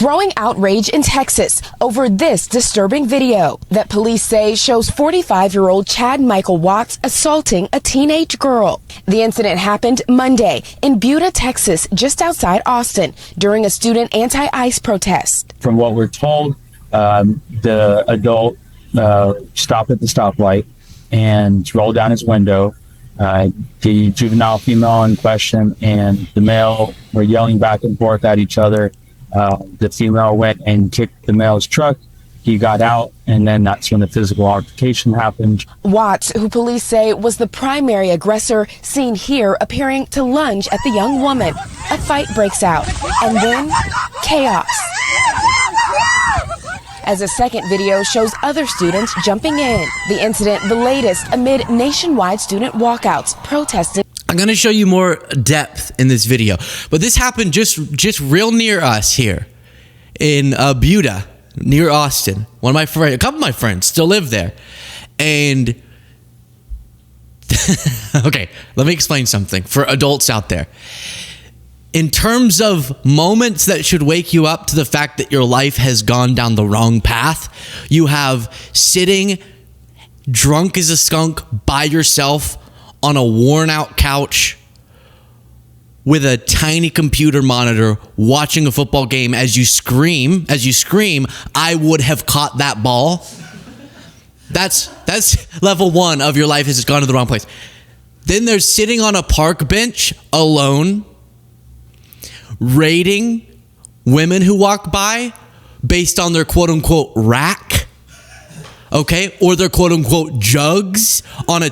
Growing outrage in Texas over this disturbing video that police say shows 45-year-old Chad Michael Watts assaulting a teenage girl. The incident happened Monday in Buda, Texas, just outside Austin, during a student anti-ICE protest. From what we're told, the adult stopped at the stoplight and rolled down his window. The juvenile female in question and the male were yelling back and forth at each other. The female went and kicked the male's truck. He got out, and then that's when the physical altercation happened. Watts, who police say was the primary aggressor, seen here appearing to lunge at the young woman. A fight breaks out, and then chaos. As a second video shows other students jumping in. The incident, the latest amid nationwide student walkouts protesting. I'm going to show you more depth in this video, but this happened just real near us here in Buda, near Austin. One of my friends, a couple of my friends still live there. And okay, let me explain something for adults out there. In terms of moments that should wake you up to the fact that your life has gone down the wrong path, you have sitting drunk as a skunk by yourself on a worn out couch with a tiny computer monitor watching a football game as you scream, I would have caught that ball. That's level one of your life has gone to the wrong place. Then there's sitting on a park bench alone, rating women who walk by based on their quote unquote rack, okay, or their quote unquote jugs on a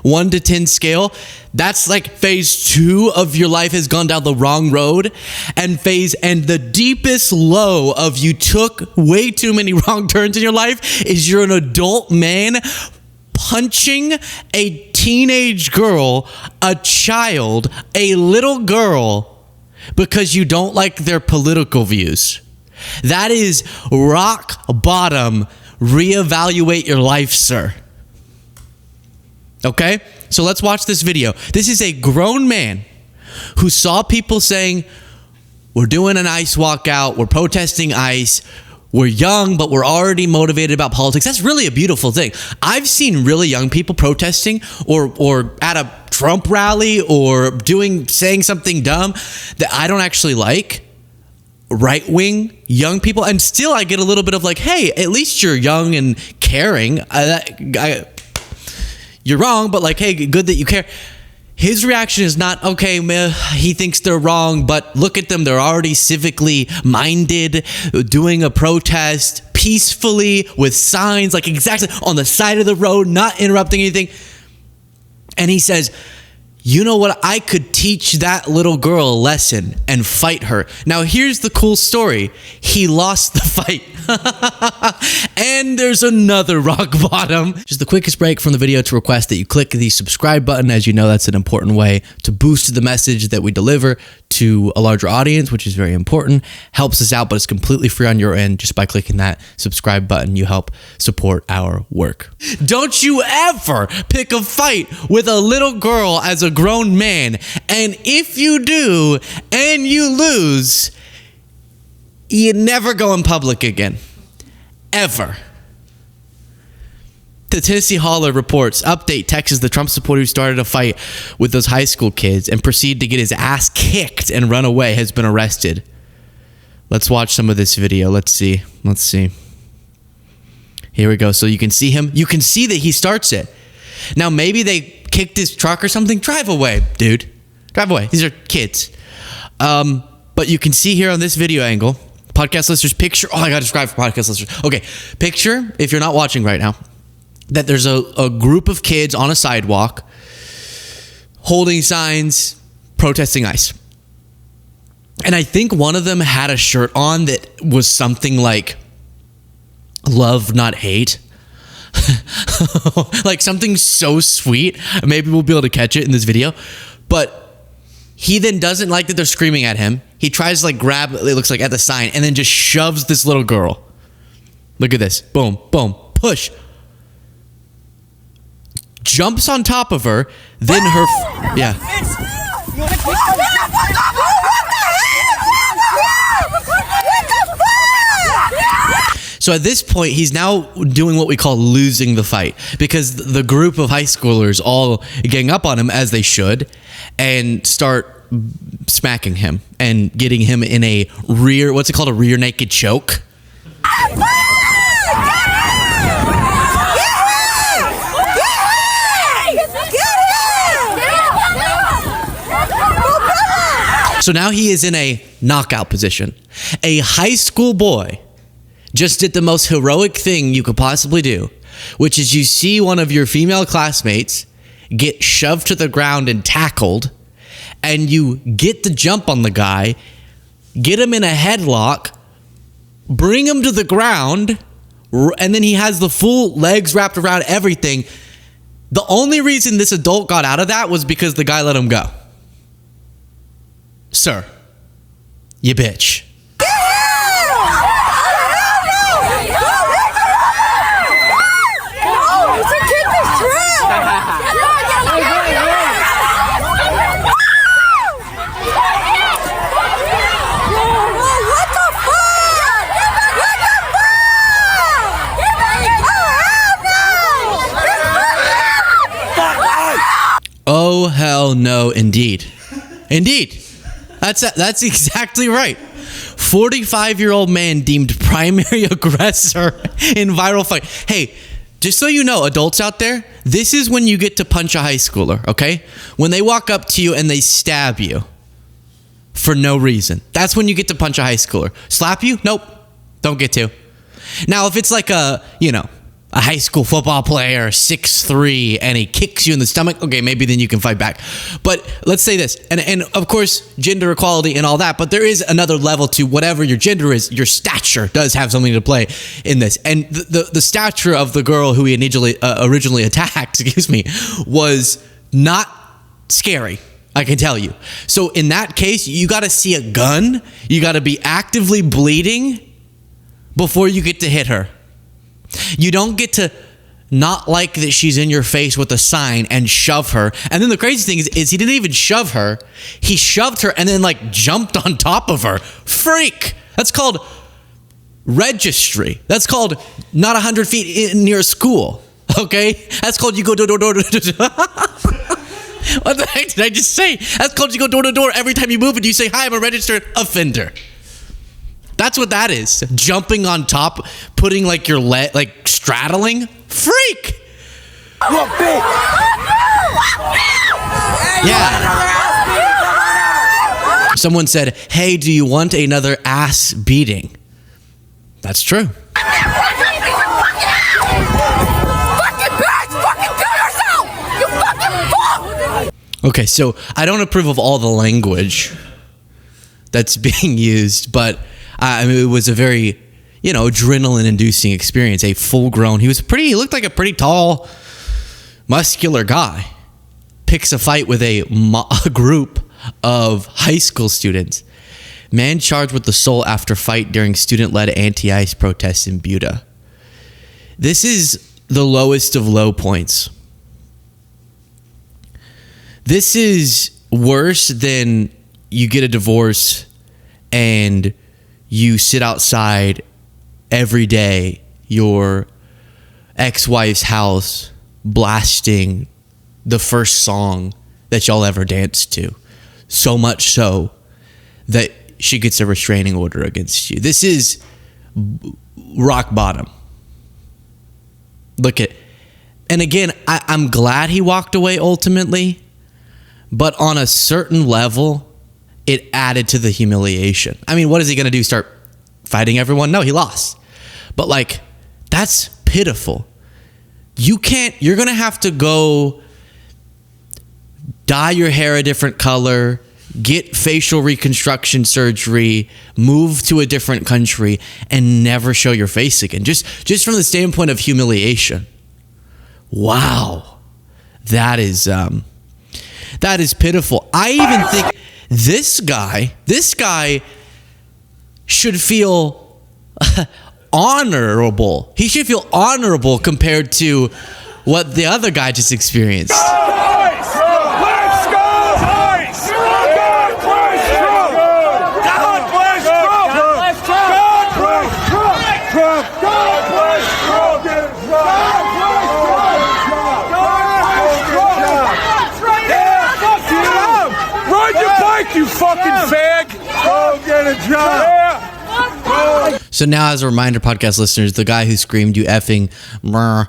1 to 10 scale. That's like phase 2 of your life has gone down the wrong road. And the deepest low of you took way too many wrong turns in your life is you're an adult man punching a teenage girl, a child, a little girl, because you don't like their political views. That is rock bottom. Reevaluate your life, sir. Okay? So let's watch this video. This is a grown man who saw people saying, we're doing an ICE walkout, we're protesting ICE, we're young, but we're already motivated about politics. That's really a beautiful thing. I've seen really young people protesting or at a Trump rally or saying something dumb that I don't actually like. Right-wing young people, and still I get a little bit of like, hey, at least you're young and caring. You're wrong, but like, hey, good that you care. His reaction is not, okay, man, he thinks they're wrong, but look at them. They're already civically minded, doing a protest peacefully with signs, like exactly on the side of the road, not interrupting anything. And he says, you know what? I could teach that little girl a lesson and fight her. Now, here's the cool story. He lost the fight. And there's another rock bottom. Just the quickest break from the video to request that you click the subscribe button. As you know, that's an important way to boost the message that we deliver to a larger audience, which is very important. Helps us out, but it's completely free on your end. Just by clicking that subscribe button, you help support our work. Don't you ever pick a fight with a little girl as a grown man. And if you do and you lose, you never go in public again. Ever. The Tennessee Holler reports, update, Texas, the Trump supporter who started a fight with those high school kids and proceeded to get his ass kicked and run away has been arrested. Let's watch some of this video. Let's see. Here we go. So you can see him. You can see that he starts it. Now, maybe they kicked his truck or something. Drive away, dude. Drive away. These are kids. But you can see here on this video angle, podcast listeners, picture. Oh, I got to describe for podcast listeners. Okay, picture, if you're not watching right now, that there's a group of kids on a sidewalk holding signs, protesting ICE. And I think one of them had a shirt on that was something like love, not hate. Like something so sweet. Maybe we'll be able to catch it in this video. But he then doesn't like that they're screaming at him. He tries to like grab, it looks like, at the sign and then just shoves this little girl. Look at this. Boom, boom, push. Jumps on top of her. Then her... Yeah. So at this point, he's now doing what we call losing the fight, because the group of high schoolers all gang up on him, as they should, and start smacking him and getting him in a what's it called, a rear naked choke. So now he is in a knockout position. A high school boy just did the most heroic thing you could possibly do, which is you see one of your female classmates get shoved to the ground and tackled, and you get the jump on the guy, get him in a headlock, bring him to the ground, and then he has the full legs wrapped around everything. The only reason this adult got out of that was because the guy let him go. Sir, you bitch. Oh, hell no, indeed. Indeed. That's exactly right. 45-year-old man deemed primary aggressor in viral fight. Hey, just so you know, adults out there, this is when you get to punch a high schooler, okay? When they walk up to you and they stab you for no reason. That's when you get to punch a high schooler. Slap you? Nope. Don't get to. Now, if it's like a high school football player, 6'3", and he kicks you in the stomach, okay, maybe then you can fight back. But let's say this, and of course, gender equality and all that, but there is another level to whatever your gender is. Your stature does have something to play in this. And the stature of the girl who he originally attacked, was not scary, I can tell you. So in that case, you got to see a gun, you got to be actively bleeding before you get to hit her. You don't get to not like that she's in your face with a sign and shove her. And then the crazy thing is he didn't even shove her. He shoved her and then jumped on top of her. Freak. That's called registry. That's called not 100 feet near a school. Okay? That's called you go door to door. What the heck did I just say? That's called you go door to door every time you move and you say, hi, I'm a registered offender. That's what that is. Jumping on top, putting your leg, straddling. Freak! Yeah. Someone said, hey, do you want another ass beating? That's true. Okay, so I don't approve of all the language that's being used, but it was a very, adrenaline-inducing experience. A full-grown, he looked like a pretty tall, muscular guy. Picks a fight with a group of high school students. Man charged with assault after fight during student-led anti-ICE protests in Buda. This is the lowest of low points. This is worse than you get a divorce and you sit outside every day your ex-wife's house blasting the first song that y'all ever danced to. So much so that she gets a restraining order against you. This is rock bottom. And again, I'm glad he walked away ultimately, but on a certain level, it added to the humiliation. I mean, what is he going to do? Start fighting everyone? No, he lost. But that's pitiful. You're going to have to go dye your hair a different color, get facial reconstruction surgery, move to a different country, and never show your face again. Just from the standpoint of humiliation. Wow. That is pitiful. I even think this guy should feel honorable. He should feel honorable compared to what the other guy just experienced. So now, as a reminder, podcast listeners, the guy who screamed, "You effing meh,"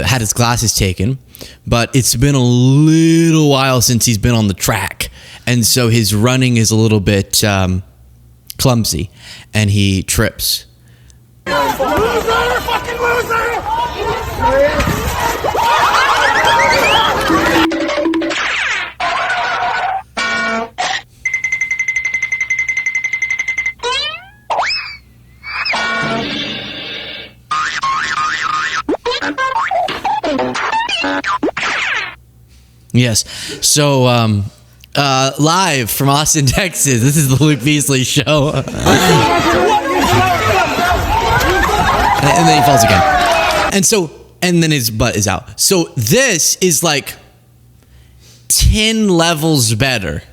had his glasses taken, but it's been a little while since he's been on the track, and so his running is a little bit clumsy, and he trips. Loser! Fucking loser! Yes. So, live from Austin, Texas, this is the Luke Beasley Show. And then he falls again. And then his butt is out. So this is like 10 levels better.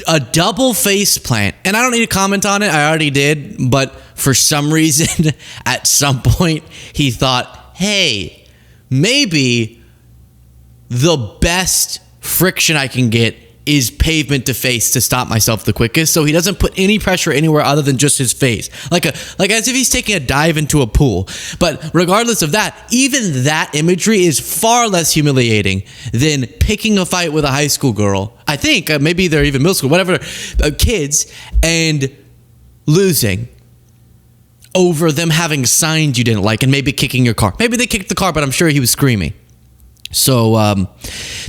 A double face plant. And I don't need to comment on it. I already did. But for some reason, at some point, he thought, hey, maybe the best friction I can get is pavement to face to stop myself the quickest. So he doesn't put any pressure anywhere other than just his face. Like as if he's taking a dive into a pool. But regardless of that, even that imagery is far less humiliating than picking a fight with a high school girl. I think maybe they're even middle school, whatever, kids, and losing over them having signs you didn't like and maybe kicking your car. Maybe they kicked the car, but I'm sure he was screaming. So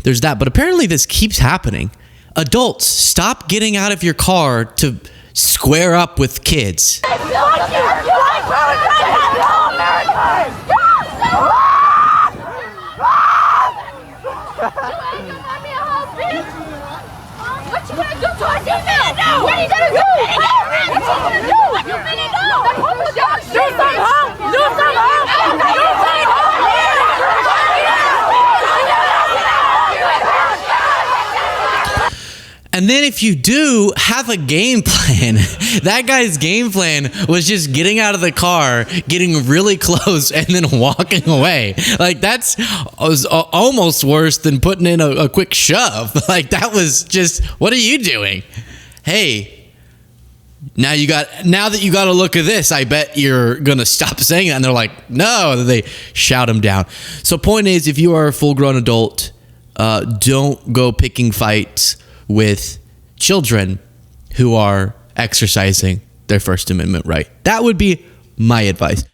there's that. But apparently this keeps happening. Adults, stop getting out of your car to square up with kids. And then if you do, have a game plan. That guy's game plan was just getting out of the car, getting really close, and then walking away. Like, was almost worse than putting in a quick shove. Like, that was just, what are you doing? Hey, now that you got a look at this, I bet you're going to stop saying that. And they're like, no, they shout him down. So point is, if you are a full-grown adult, don't go picking fights with children who are exercising their First Amendment right. That would be my advice.